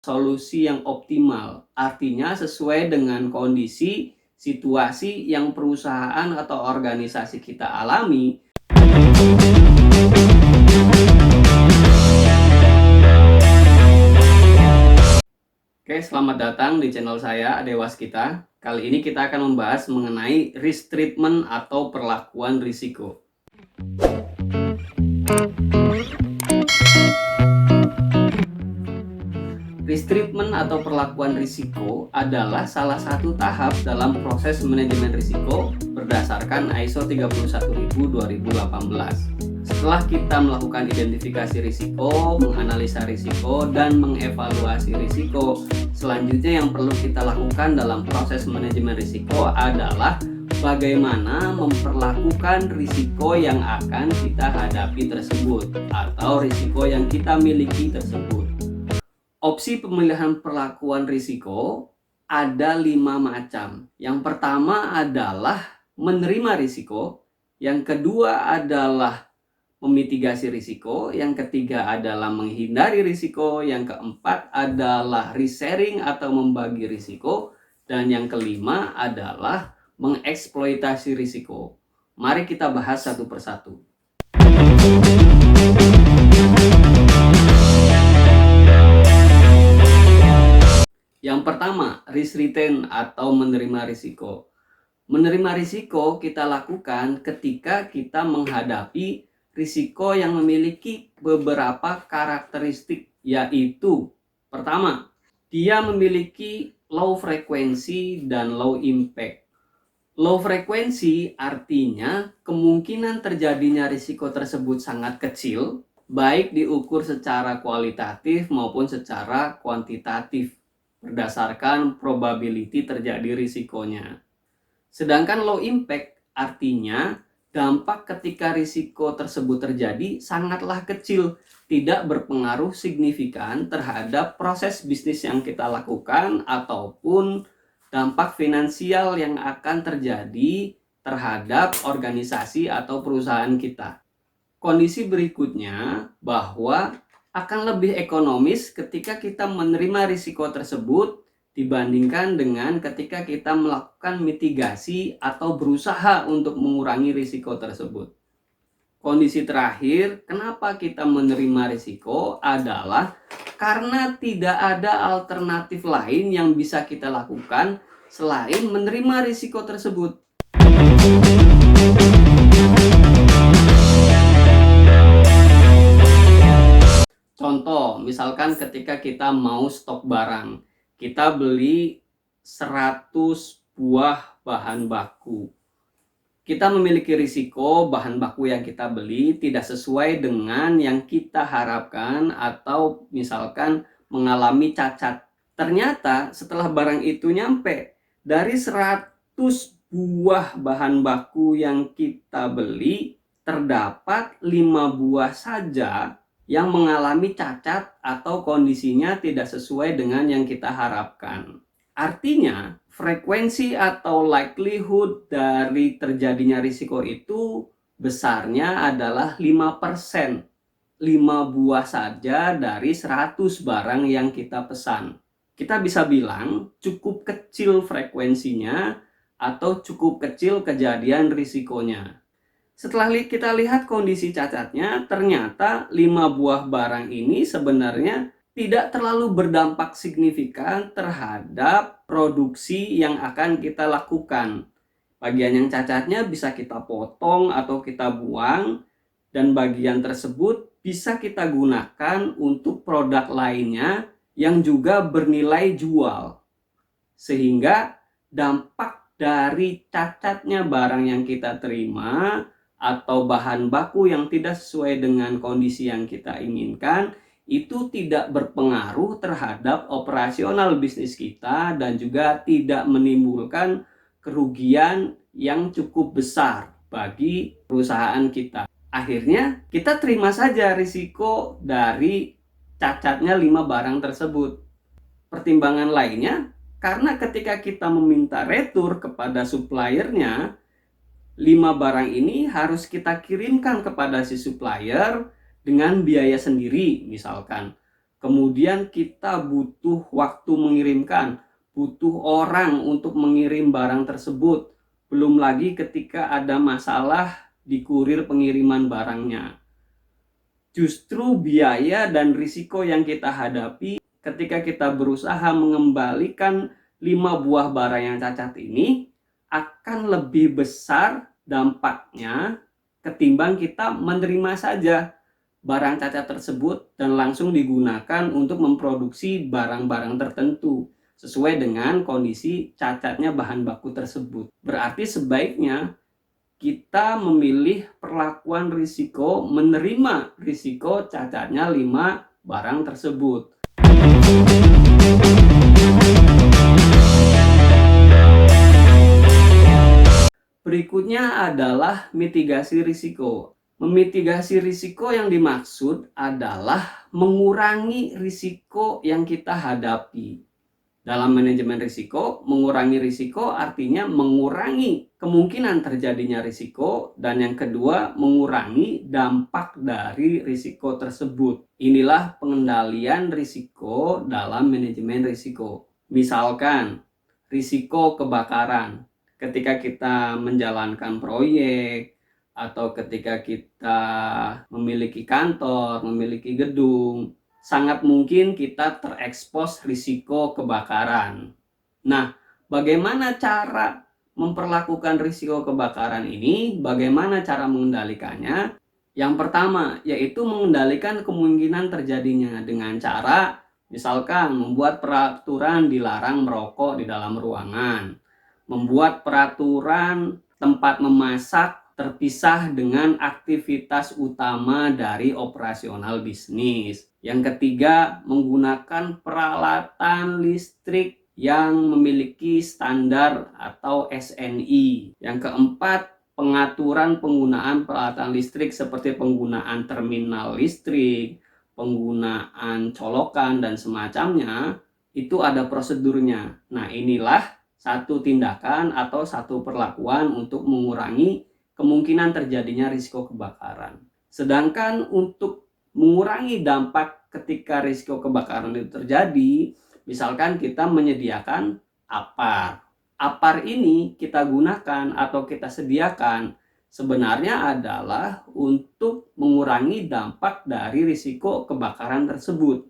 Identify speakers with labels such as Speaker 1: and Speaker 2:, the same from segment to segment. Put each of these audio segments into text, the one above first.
Speaker 1: solusi yang optimal, artinya sesuai dengan kondisi, situasi yang perusahaan atau organisasi kita alami. Oke, selamat datang di channel saya, Dewas Kita. Kali ini kita akan membahas mengenai risk treatment atau perlakuan risiko. Risk treatment atau perlakuan risiko adalah salah satu tahap dalam proses manajemen risiko berdasarkan ISO 31000/2018. Setelah kita melakukan identifikasi risiko, menganalisa risiko, dan mengevaluasi risiko, selanjutnya yang perlu kita lakukan dalam proses manajemen risiko adalah bagaimana memperlakukan risiko yang akan kita hadapi tersebut atau risiko yang kita miliki tersebut. Opsi pemilihan perlakuan risiko ada 5 macam. Yang pertama adalah menerima risiko, yang kedua adalah memitigasi risiko, yang ketiga adalah menghindari risiko, yang keempat adalah risk-sharing atau membagi risiko, dan yang kelima adalah mengeksploitasi risiko. Mari kita bahas satu persatu. Yang pertama, risk retain atau menerima risiko. Menerima risiko kita lakukan ketika kita menghadapi risiko yang memiliki beberapa karakteristik, yaitu pertama, dia memiliki low frequency dan low impact. Low frequency artinya kemungkinan terjadinya risiko tersebut sangat kecil, baik diukur secara kualitatif maupun secara kuantitatif berdasarkan probability terjadi risikonya. Sedangkan low impact artinya dampak ketika risiko tersebut terjadi sangatlah kecil, tidak berpengaruh signifikan terhadap proses bisnis yang kita lakukan ataupun dampak finansial yang akan terjadi terhadap organisasi atau perusahaan kita. Kondisi berikutnya bahwa akan lebih ekonomis ketika kita menerima risiko tersebut dibandingkan dengan ketika kita melakukan mitigasi atau berusaha untuk mengurangi risiko tersebut. Kondisi terakhir, kenapa kita menerima risiko adalah karena tidak ada alternatif lain yang bisa kita lakukan selain menerima risiko tersebut. Contoh, misalkan ketika kita mau stok barang, kita beli 100 buah bahan baku. Kita memiliki risiko bahan baku yang kita beli tidak sesuai dengan yang kita harapkan atau misalkan mengalami cacat. Ternyata setelah barang itu nyampe, dari 100 buah bahan baku yang kita beli, terdapat 5 buah saja yang mengalami cacat atau kondisinya tidak sesuai dengan yang kita harapkan. Artinya, frekuensi atau likelihood dari terjadinya risiko itu besarnya adalah 5%. 5 buah saja dari 100 barang yang kita pesan. Kita bisa bilang cukup kecil frekuensinya atau cukup kecil kejadian risikonya. Setelah kita lihat kondisi cacatnya, ternyata 5 buah barang ini sebenarnya tidak terlalu berdampak signifikan terhadap produksi yang akan kita lakukan. Bagian yang cacatnya bisa kita potong atau kita buang, dan bagian tersebut bisa kita gunakan untuk produk lainnya yang juga bernilai jual. Sehingga dampak dari cacatnya barang yang kita terima atau bahan baku yang tidak sesuai dengan kondisi yang kita inginkan itu tidak berpengaruh terhadap operasional bisnis kita dan juga tidak menimbulkan kerugian yang cukup besar bagi perusahaan kita. Akhirnya kita terima saja risiko dari cacatnya 5 barang tersebut. Pertimbangan lainnya, karena ketika kita meminta retur kepada suppliernya, 5 barang ini harus kita kirimkan kepada si supplier dengan biaya sendiri misalkan. kemudian kita butuh waktu mengirimkan, butuh orang untuk mengirim barang tersebut, belum lagi ketika ada masalah di kurir pengiriman barangnya. Justru biaya dan risiko yang kita hadapi ketika kita berusaha mengembalikan 5 buah barang yang cacat ini akan lebih besar dampaknya ketimbang kita menerima saja barang cacat tersebut dan langsung digunakan untuk memproduksi barang-barang tertentu sesuai dengan kondisi cacatnya bahan baku tersebut. Berarti sebaiknya kita memilih perlakuan risiko, menerima risiko cacatnya 5 barang tersebut. Berikutnya adalah mitigasi risiko. Memitigasi risiko yang dimaksud adalah mengurangi risiko yang kita hadapi. Dalam manajemen risiko, mengurangi risiko artinya mengurangi kemungkinan terjadinya risiko, dan yang kedua, mengurangi dampak dari risiko tersebut. Inilah pengendalian risiko dalam manajemen risiko. Misalkan, risiko kebakaran. Ketika kita menjalankan proyek, atau ketika kita memiliki kantor, memiliki gedung, sangat mungkin kita terekspos risiko kebakaran. Nah, bagaimana cara memperlakukan risiko kebakaran ini? Bagaimana cara mengendalikannya? Yang pertama, yaitu mengendalikan kemungkinan terjadinya dengan cara misalkan membuat peraturan dilarang merokok di dalam ruangan, membuat peraturan tempat memasak terpisah dengan aktivitas utama dari operasional bisnis. Yang ketiga, menggunakan peralatan listrik yang memiliki standar atau SNI. Yang keempat, pengaturan penggunaan peralatan listrik seperti penggunaan terminal listrik, penggunaan colokan dan semacamnya, itu ada prosedurnya. Nah, inilah satu tindakan atau satu perlakuan untuk mengurangi kemungkinan terjadinya risiko kebakaran. Sedangkan untuk mengurangi dampak ketika risiko kebakaran itu terjadi, misalkan kita menyediakan APAR. APAR ini kita gunakan atau kita sediakan sebenarnya adalah untuk mengurangi dampak dari risiko kebakaran tersebut.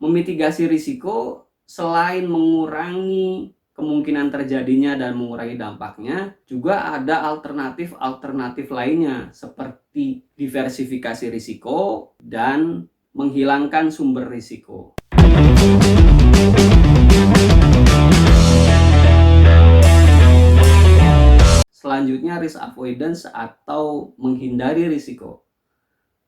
Speaker 1: Memitigasi risiko selain mengurangi kemungkinan terjadinya dan mengurangi dampaknya, juga ada alternatif lainnya seperti diversifikasi risiko dan menghilangkan sumber risiko. Selanjutnya, risk avoidance atau menghindari risiko.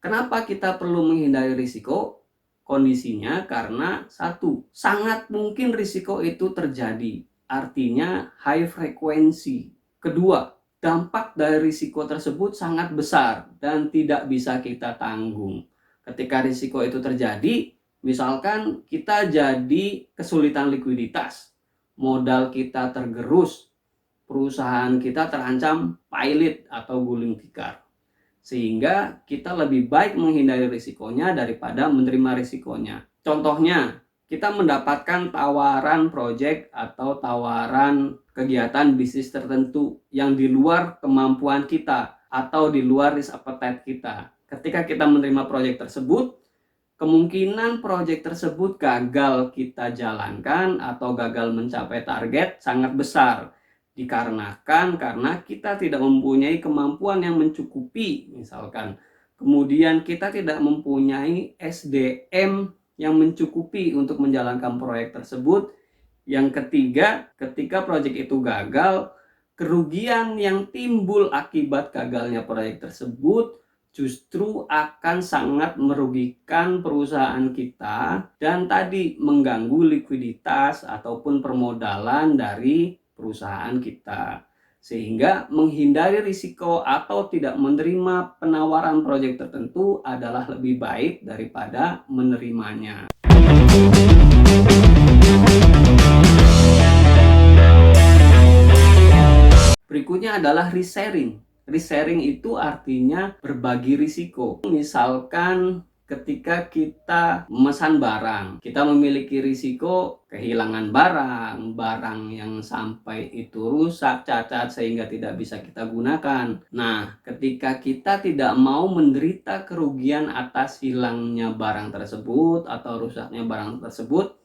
Speaker 1: Kenapa kita perlu menghindari risiko? Kondisinya karena satu, sangat mungkin risiko itu terjadi. Artinya high frekuensi. Kedua, dampak dari risiko tersebut sangat besar dan tidak bisa kita tanggung. Ketika risiko itu terjadi, misalkan kita jadi kesulitan likuiditas, modal kita tergerus, perusahaan kita terancam pilot atau gulung tikar. Sehingga kita lebih baik menghindari risikonya daripada menerima risikonya. Contohnya, kita mendapatkan tawaran proyek atau tawaran kegiatan bisnis tertentu yang di luar kemampuan kita atau di luar risk appetite kita. Ketika kita menerima proyek tersebut, kemungkinan proyek tersebut gagal kita jalankan atau gagal mencapai target sangat besar. Dikarenakan karena kita tidak mempunyai kemampuan yang mencukupi misalkan. Kemudian kita tidak mempunyai SDM yang mencukupi untuk menjalankan proyek tersebut. Yang ketiga, ketika proyek itu gagal, kerugian yang timbul akibat gagalnya proyek tersebut justru akan sangat merugikan perusahaan kita dan tadi mengganggu likuiditas ataupun permodalan dari perusahaan kita. Sehingga menghindari risiko atau tidak menerima penawaran proyek tertentu adalah lebih baik daripada menerimanya. Berikutnya adalah risk sharing. Risk sharing itu artinya berbagi risiko. Misalkan ketika kita memesan barang. Kita memiliki risiko kehilangan barang yang sampai itu rusak, cacat sehingga tidak bisa kita gunakan. Nah, ketika kita tidak mau menderita kerugian atas hilangnya barang tersebut atau rusaknya barang tersebut,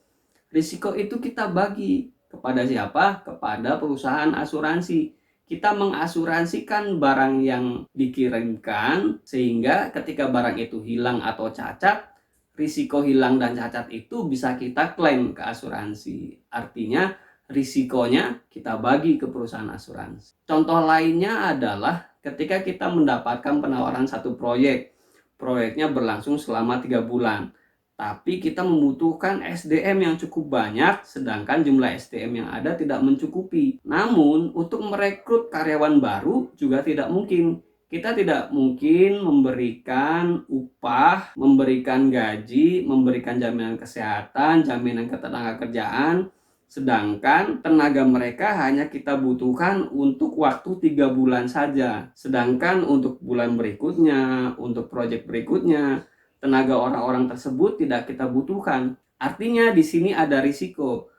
Speaker 1: risiko itu kita bagi kepada siapa? Kepada perusahaan asuransi. Kita mengasuransikan barang yang dikirimkan sehingga ketika barang itu hilang atau cacat, risiko hilang dan cacat itu bisa kita klaim ke asuransi. Artinya risikonya kita bagi ke perusahaan asuransi. Contoh lainnya adalah ketika kita mendapatkan penawaran satu proyek. Proyeknya berlangsung selama 3 bulan. Tapi kita membutuhkan SDM yang cukup banyak, sedangkan jumlah SDM yang ada tidak mencukupi. Namun, untuk merekrut karyawan baru juga tidak mungkin. Kita tidak mungkin memberikan upah, memberikan gaji, memberikan jaminan kesehatan, jaminan ketenagakerjaan, sedangkan tenaga mereka hanya kita butuhkan untuk waktu 3 bulan saja. Sedangkan untuk bulan berikutnya, untuk proyek berikutnya, tenaga orang-orang tersebut tidak kita butuhkan. Artinya di sini ada risiko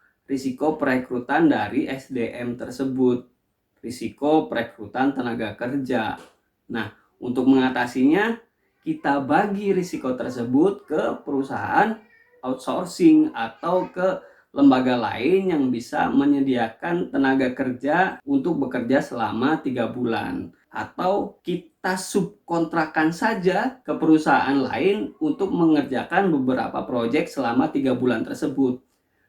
Speaker 1: perekrutan dari SDM tersebut, risiko perekrutan tenaga kerja. Nah, untuk mengatasinya kita bagi risiko tersebut ke perusahaan outsourcing atau ke lembaga lain yang bisa menyediakan tenaga kerja untuk bekerja selama 3 bulan. Atau kita subkontrakan saja ke perusahaan lain untuk mengerjakan beberapa proyek selama 3 bulan tersebut.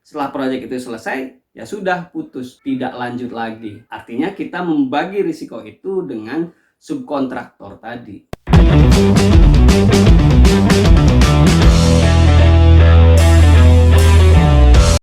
Speaker 1: Setelah proyek itu selesai, ya sudah putus, tidak lanjut lagi. Artinya kita membagi risiko itu dengan subkontraktor tadi.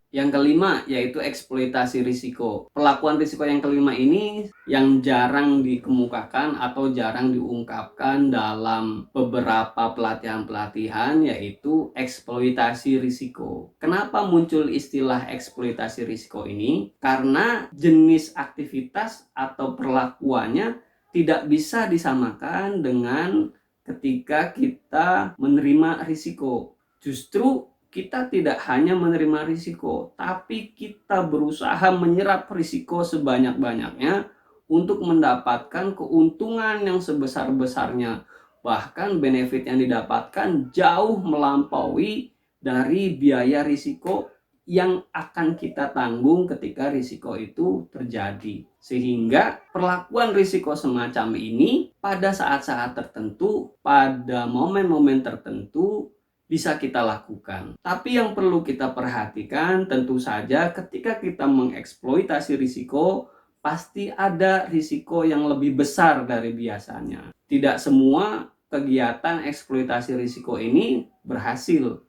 Speaker 1: Yang kelima yaitu eksploitasi risiko. Perlakuan risiko yang kelima ini yang jarang dikemukakan atau jarang diungkapkan dalam beberapa pelatihan-pelatihan, yaitu eksploitasi risiko. Kenapa muncul istilah eksploitasi risiko ini? Karena jenis aktivitas atau perlakuannya tidak bisa disamakan dengan ketika kita menerima risiko. Justru kita tidak hanya menerima risiko, tapi kita berusaha menyerap risiko sebanyak-banyaknya untuk mendapatkan keuntungan yang sebesar-besarnya. Bahkan benefit yang didapatkan jauh melampaui dari biaya risiko yang akan kita tanggung ketika risiko itu terjadi. Sehingga perlakuan risiko semacam ini pada saat-saat tertentu, pada momen-momen tertentu bisa kita lakukan. Tapi yang perlu kita perhatikan tentu saja ketika kita mengeksploitasi risiko, pasti ada risiko yang lebih besar dari biasanya. Tidak semua kegiatan eksploitasi risiko ini berhasil.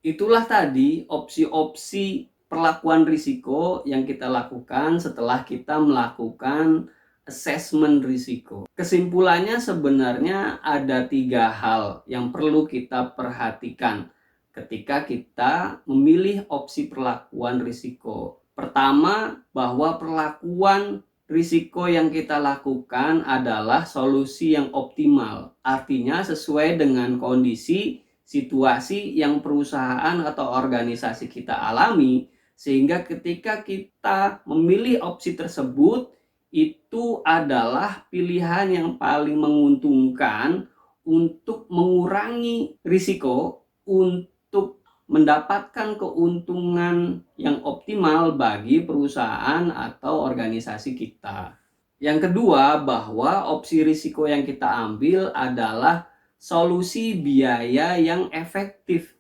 Speaker 1: Itulah tadi opsi-opsi perlakuan risiko yang kita lakukan setelah kita melakukan assessment risiko. Kesimpulannya sebenarnya ada 3 hal yang perlu kita perhatikan ketika kita memilih opsi perlakuan risiko. Pertama, bahwa perlakuan risiko yang kita lakukan adalah solusi yang optimal. Artinya sesuai dengan kondisi, situasi yang perusahaan atau organisasi kita alami, sehingga ketika kita memilih opsi tersebut, itu adalah pilihan yang paling menguntungkan untuk mengurangi risiko, untuk mendapatkan keuntungan yang optimal bagi perusahaan atau organisasi kita. Yang kedua, bahwa opsi risiko yang kita ambil adalah solusi biaya yang efektif.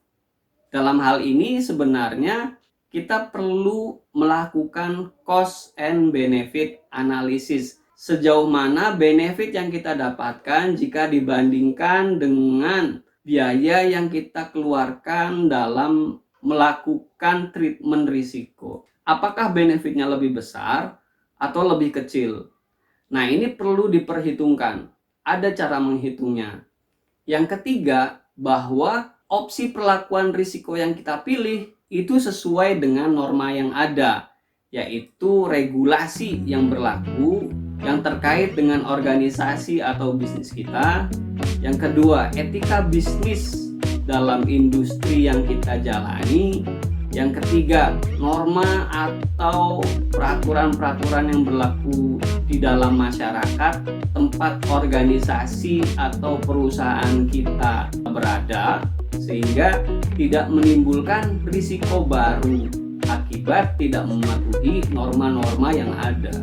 Speaker 1: Dalam hal ini sebenarnya kita perlu melakukan cost and benefit analysis. Sejauh mana benefit yang kita dapatkan jika dibandingkan dengan biaya yang kita keluarkan dalam melakukan treatment risiko. Apakah benefitnya lebih besar atau lebih kecil? Nah, ini perlu diperhitungkan. Ada cara menghitungnya. Yang ketiga, bahwa opsi perlakuan risiko yang kita pilih itu sesuai dengan norma yang ada, yaitu regulasi yang berlaku yang terkait dengan organisasi atau bisnis kita. Yang kedua, etika bisnis dalam industri yang kita jalani. Yang ketiga, norma atau peraturan-peraturan yang berlaku di dalam masyarakat tempat organisasi atau perusahaan kita berada, sehingga tidak menimbulkan risiko baru akibat tidak mematuhi norma-norma yang ada.